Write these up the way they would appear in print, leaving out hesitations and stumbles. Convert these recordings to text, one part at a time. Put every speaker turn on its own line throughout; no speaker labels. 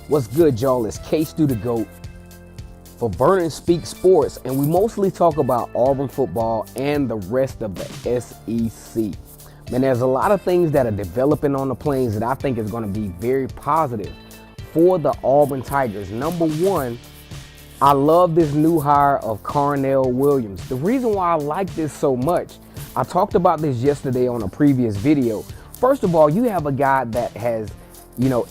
What's good, y'all? It's Case Do the GOAT for Vernon Speak Sports, and we mostly talk about Auburn football and the rest of the SEC. Man, there's a lot of things that are developing on the plains that I think is going to be very positive for the Auburn Tigers. Number one, I love this new hire of Carnell Williams. The reason why I like this so much, I talked about this yesterday on a previous video. First of all, you have a guy that has,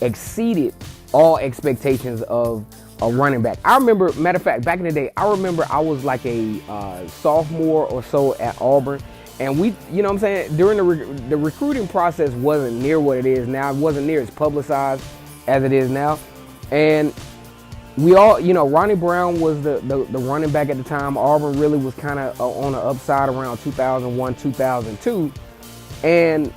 exceeded all expectations of a running back. I remember, matter of fact, back in the day, I remember I was like a sophomore or so at Auburn, and we, during the recruiting process wasn't near what it is now. It wasn't near as publicized as it is now, and we all, Ronnie Brown was the running back at the time. Auburn really was kind of on the upside around 2001, 2002, and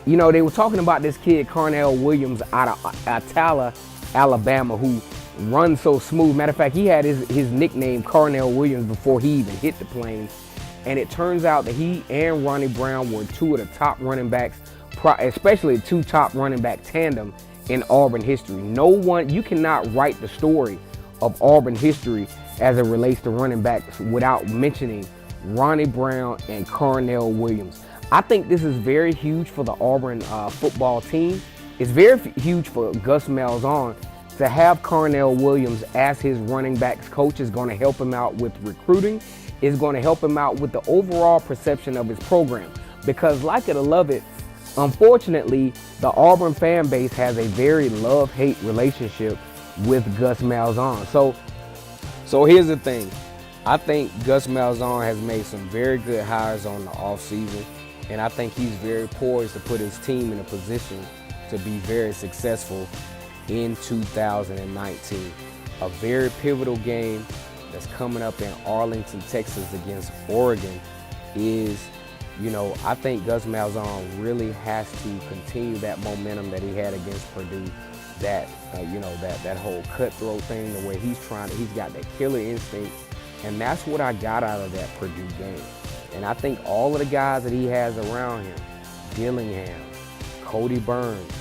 they were talking about this kid, Carnell Williams, out of Atala, Alabama, who runs so smooth. Matter of fact, he had his nickname Carnell Williams before he even hit the plains. And it turns out that he and Ronnie Brown were two of the top running backs, especially two top running back tandem in Auburn history. You cannot write the story of Auburn history as it relates to running backs without mentioning Ronnie Brown and Carnell Williams. I think this is very huge for the Auburn football team. It's very huge for Gus Malzahn to have Carnell Williams as his running backs coach. Is going to help him out with recruiting. Is going to help him out with the overall perception of his program. Because like it or love it, unfortunately, the Auburn fan base has a very love-hate relationship with Gus Malzahn. So here's the thing. I think Gus Malzahn has made some very good hires on the offseason. And I think he's very poised to put his team in a position to be very successful in 2019. A very pivotal game that's coming up in Arlington, Texas against Oregon is, I think Gus Malzahn really has to continue that momentum that he had against Purdue. That, that whole cutthroat thing, the way he's got that killer instinct. And that's what I got out of that Purdue game. And I think all of the guys that he has around him, Dillingham, Cody Burns,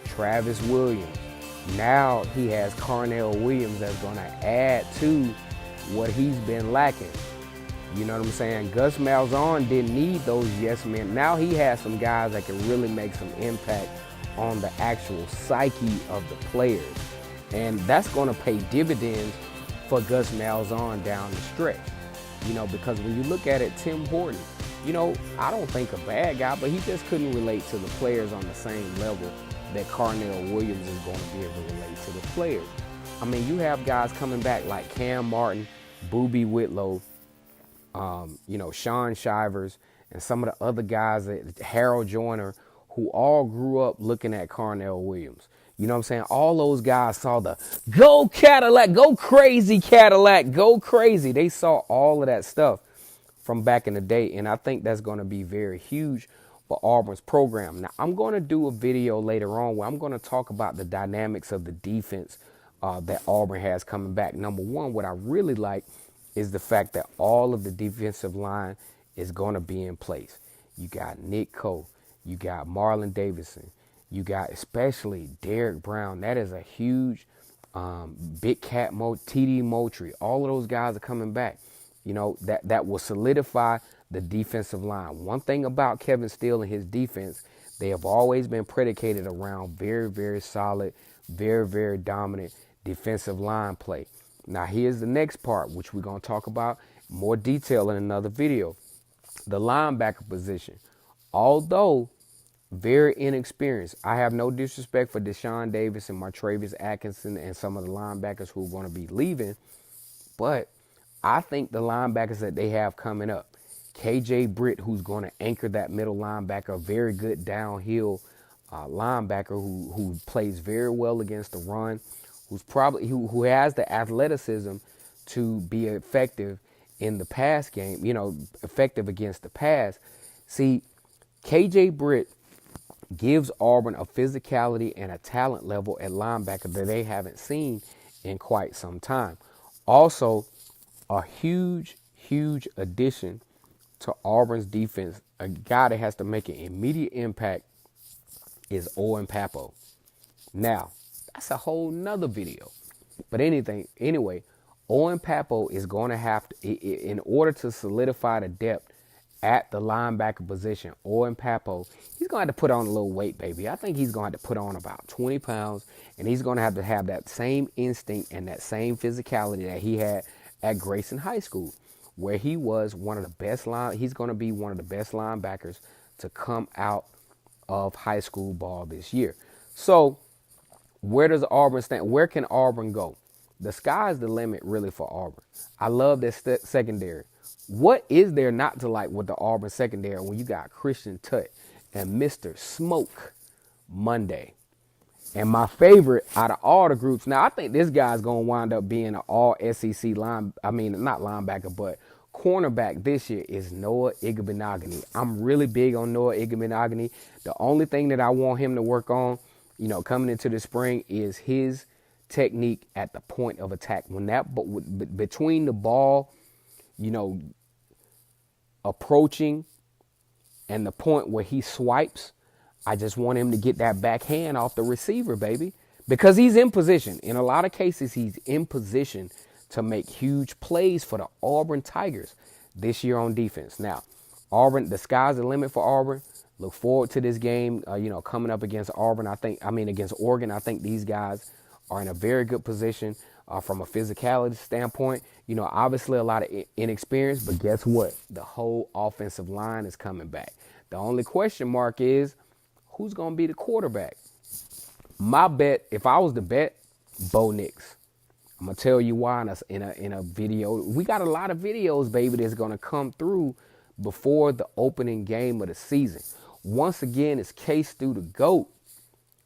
Travis Williams, now he has Carnell Williams that's going to add to what he's been lacking. You know what I'm saying? Gus Malzahn didn't need those yes men. Now he has some guys that can really make some impact on the actual psyche of the players. And that's going to pay dividends for Gus Malzahn down the stretch. Because when you look at it, Tim Horton, I don't think a bad guy, but he just couldn't relate to the players on the same level that Carnell Williams is going to be able to relate to the players. I mean, you have guys coming back like Cam Martin, Boobie Whitlow, Sean Shivers, and some of the other guys, Harold Joyner, who all grew up looking at Carnell Williams. You know what I'm saying? All those guys saw the go Cadillac, go crazy Cadillac, go crazy. They saw all of that stuff from back in the day. And I think that's going to be very huge for Auburn's program. Now, I'm going to do a video later on where I'm going to talk about the dynamics of the defense that Auburn has coming back. Number one, what I really like is the fact that all of the defensive line is going to be in place. You got Nick Coe. You got Marlon Davidson. You got especially Derek Brown. That is a huge Big Cat TD Moultrie. All of those guys are coming back. That will solidify the defensive line. One thing about Kevin Steele and his defense, they have always been predicated around very, very solid, very, very dominant defensive line play. Now, here's the next part, which we're going to talk about more detail in another video. The linebacker position. Although very inexperienced. I have no disrespect for Deshaun Davis and Martravius Atkinson and some of the linebackers who are going to be leaving. But I think the linebackers that they have coming up, KJ Britt, who's going to anchor that middle linebacker, a very good downhill linebacker who plays very well against the run, who has the athleticism to be effective in the pass game, effective against the pass. See, KJ Britt gives Auburn a physicality and a talent level at linebacker that they haven't seen in quite some time. Also, a huge, huge addition to Auburn's defense, a guy that has to make an immediate impact, is Owen Pappoe. Now, That's a whole nother video. But anyway, Owen Papo is going to have to, in order to solidify the depth at the linebacker position, Owen Papo, he's going to have to put on a little weight, baby. I think he's going to have to put on about 20 pounds, and he's going to have that same instinct and that same physicality that he had at Grayson High School, where he was one of the best he's going to be one of the best linebackers to come out of high school ball this year. So where does Auburn stand? Where can Auburn go? The sky's the limit, really, for Auburn. I love this secondary. What is there not to like with the Auburn secondary when you got Christian Tutt and Mr. Smoke Monday? And my favorite out of all the groups, now I think this guy's going to wind up being an all SEC not linebacker, but cornerback this year is Noah Igbenogany. I'm really big on Noah Igbenogany. The only thing that I want him to work on, coming into the spring is his technique at the point of attack. When between the ball, approaching and the point where he swipes, I just want him to get that backhand off the receiver, baby, because he's in position. In a lot of cases, he's in position to make huge plays for the Auburn Tigers this year on defense. Now, Auburn, the sky's the limit for Auburn. Look forward to this game, coming up against against Oregon. I think these guys are in a very good position from a physicality standpoint. Obviously a lot of inexperience, but guess what? The whole offensive line is coming back. The only question mark is who's going to be the quarterback. My bet, if I was to bet, Bo Nix. I'm going to tell you why in a video. We got a lot of videos, baby, that's going to come through before the opening game of the season. Once again, it's K-Stu the GOAT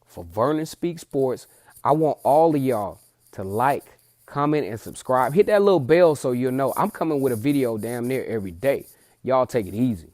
for Vernon Speak Sports. I want all of y'all to like, comment, and subscribe. Hit that little bell so you'll know I'm coming with a video damn near every day. Y'all take it easy.